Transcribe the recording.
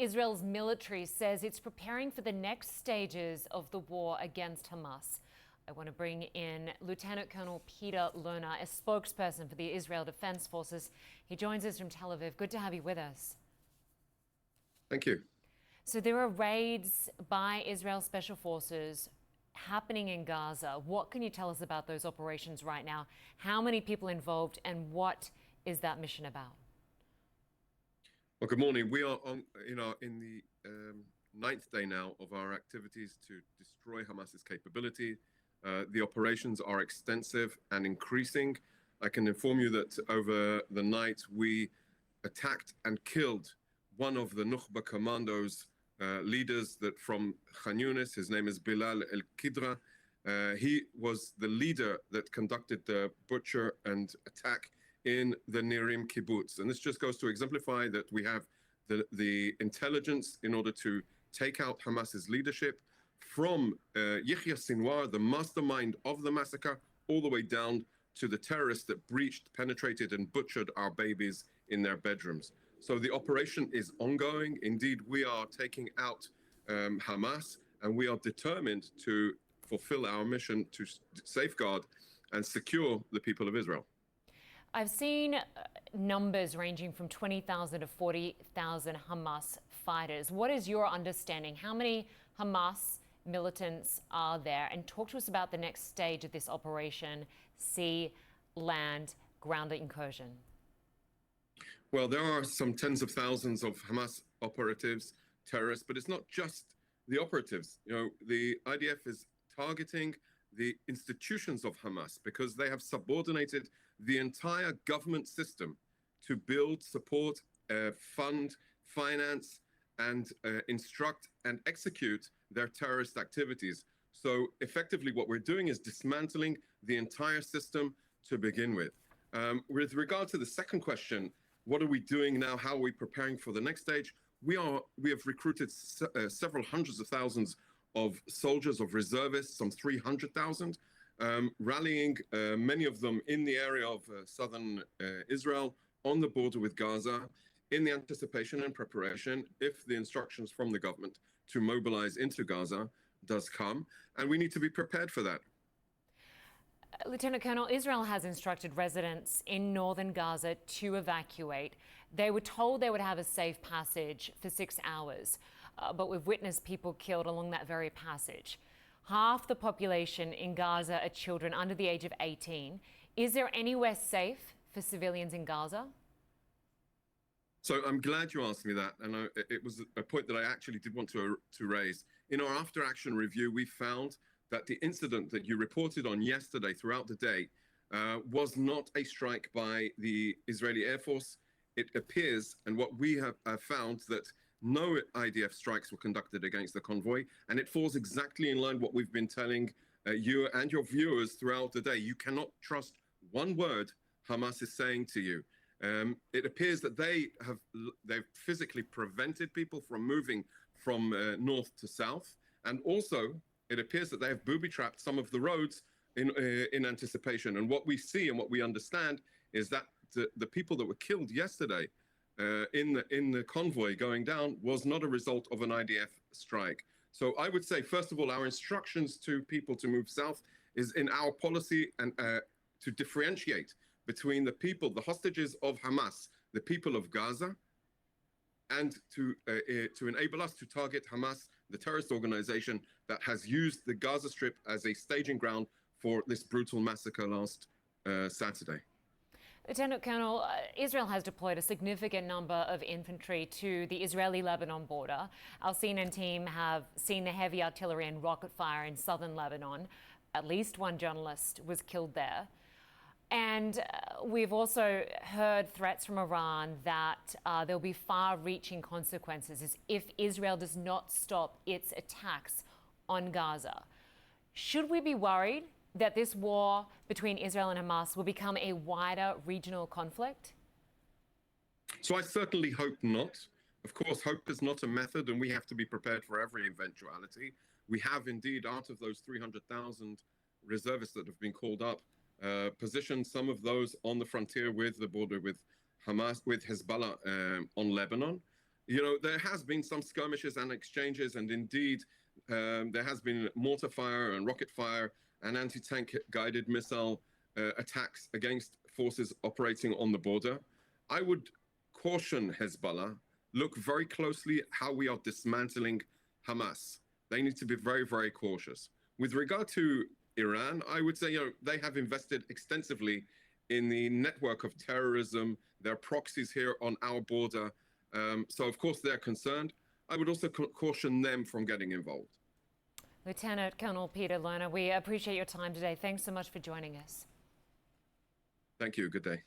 Israel's military says it's preparing for the next stages of the war against Hamas. I want to bring in Lieutenant Colonel Peter Lerner, a spokesperson for the Israel Defense Forces. He joins us from Tel Aviv. Good to have you with us. Thank you. So there are raids by Israel Special Forces happening in Gaza. What can you tell us about those operations right now? How many people involved, and what is that mission about? Well, good morning. We are in the ninth day now of our activities to destroy Hamas's capability. The operations are extensive and increasing. I can inform you that over the night we attacked and killed one of the Nukhba commandos leaders that from Khan Yunis. His name is Bilal El-Kidra. He was the leader that conducted the butcher and attack in the Nirim Kibbutz. And this just goes to exemplify that we have the intelligence in order to take out Hamas's leadership from Yahya Sinwar, the mastermind of the massacre, all the way down to the terrorists that breached, penetrated, and butchered our babies in their bedrooms. So the operation is ongoing. Indeed, we are taking out Hamas, and we are determined to fulfill our mission to safeguard and secure the people of Israel. I've seen numbers ranging from 20,000 to 40,000 Hamas fighters. What is your understanding? How many Hamas militants are there? And talk to us about the next stage of this operation, sea, land, ground incursion. Well, there are some tens of thousands of Hamas operatives, terrorists, but it's not just the operatives. You know, the IDF is targeting the institutions of Hamas because they have subordinated the entire government system to build, support, fund, finance, and instruct and execute their terrorist activities. So effectively what we're doing is dismantling the entire system to begin with. With regard to the second question, what are we doing now? How are we preparing for the next stage? We have recruited several hundreds of thousands of soldiers, of reservists, some 300,000, rallying many of them in the area of southern Israel on the border with Gaza in the anticipation and preparation if the instructions from the government to mobilize into Gaza does come, and we need to be prepared for that. Lieutenant Colonel, Israel has instructed residents in northern Gaza to evacuate. They were told they would have a safe passage for 6 hours, but we've witnessed people killed along that very passage. Half the population in Gaza are children under the age of 18. Is there anywhere safe for civilians in Gaza? So I'm glad you asked me that, and it was a point that I actually did want to raise. In our after-action review, we found that the incident that you reported on yesterday throughout the day was not a strike by the Israeli Air Force. It appears, and what we have found, that no IDF strikes were conducted against the convoy, and it falls exactly in line with what we've been telling you and your viewers throughout the day. You cannot trust one word Hamas is saying to you. It appears that they've physically prevented people from moving from north to south, and also it appears that they have booby-trapped some of the roads in anticipation. And what we see and what we understand is that the people that were killed yesterday in the convoy going down was not a result of an IDF strike. So I would say, first of all, our instructions to people to move south is in our policy and to differentiate between the people, the hostages of Hamas, the people of Gaza, and to enable us to target Hamas, the terrorist organization that has used the Gaza Strip as a staging ground for this brutal massacre last Saturday. Lieutenant Colonel, Israel has deployed a significant number of infantry to the Israeli-Lebanon border. Our CNN team have seen the heavy artillery and rocket fire in southern Lebanon. At least one journalist was killed there. And we've also heard threats from Iran that there'll be far-reaching consequences if Israel does not stop its attacks on Gaza. Should we be worried that this war between Israel and Hamas will become a wider regional conflict? So I certainly hope not. Of course, hope is not a method, and we have to be prepared for every eventuality. We have indeed, out of those 300,000 reservists that have been called up, positioned some of those on the frontier with the border with Hamas, with Hezbollah on Lebanon. There has been some skirmishes and exchanges, and indeed, there has been mortar fire and rocket fire and anti-tank guided missile attacks against forces operating on the border. I would caution Hezbollah, look very closely at how we are dismantling Hamas. They need to be very, very cautious. With regard to Iran, I would say they have invested extensively in the network of terrorism, their proxies here on our border. So, of course, they're concerned. I would also caution them from getting involved. Lieutenant Colonel Peter Lerner, we appreciate your time today. Thanks so much for joining us. Thank you. Good day.